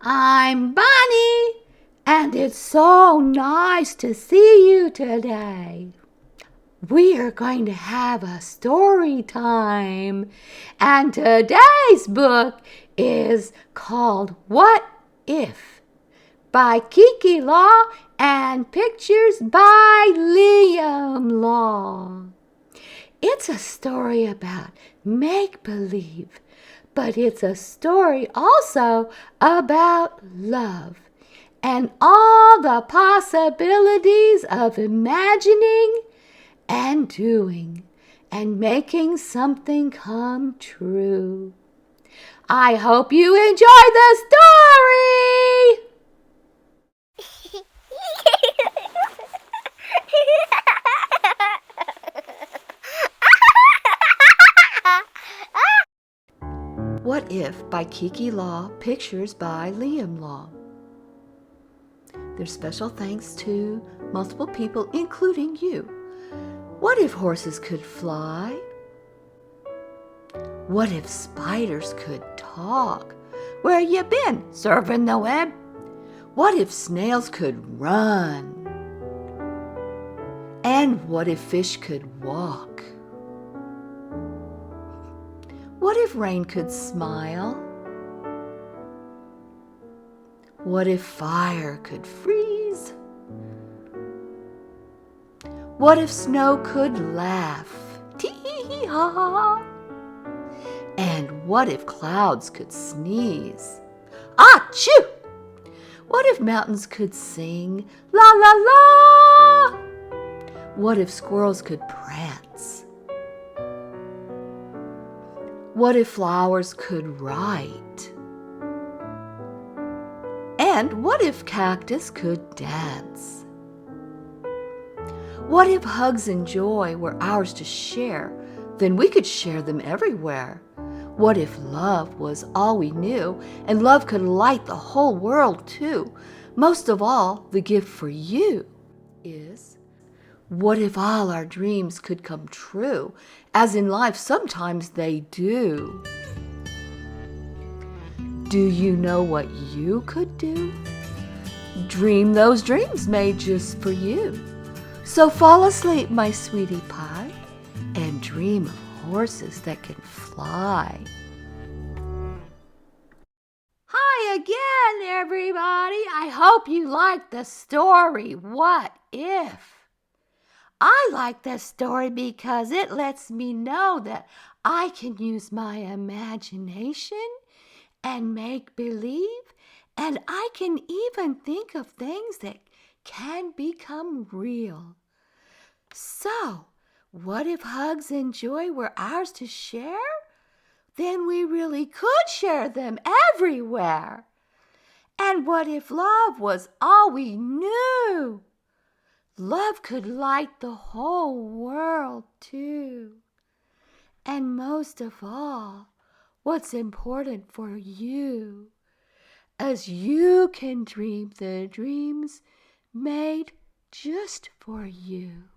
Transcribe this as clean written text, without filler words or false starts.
I'm Bunny, and it's so nice to see you today. We are going to have a story time, and today's book is called What If? By Keke Law and pictures by Liam Law. It's a story about make-believe, but it's a story also about love and all the possibilities of imagining and doing and making something come true. I hope you enjoy the story! What If by Keke Law, pictures by Liam Law. There's special thanks to multiple people, including you. What if horses could fly? What if spiders could talk? Where you been, surfing the web? What if snails could run? And what if fish could walk? What if rain could smile? What if fire could freeze? What if snow could laugh? Tee-hee-ha-ha. And what if clouds could sneeze? Achoo! What if mountains could sing? La la la! What if squirrels could prance? What if flowers could write? And what if cactus could dance? What if hugs and joy were ours to share? Then we could share them everywhere. What if love was all we knew, and love could light the whole world too? Most of all, the gift for you is, what if all our dreams could come true, as in life sometimes they do? Do you know what you could do? Dream those dreams made just for you. So fall asleep, my sweetie pie, and dream of horses that can fly. Hi again, everybody. I hope you liked the story, What If? I like this story because it lets me know that I can use my imagination and make believe, and I can even think of things that can become real. So, what if hugs and joy were ours to share? Then we really could share them everywhere. And what if love was all we knew? Love could light the whole world too. And most of all, what's important for you, as you can dream the dreams made just for you.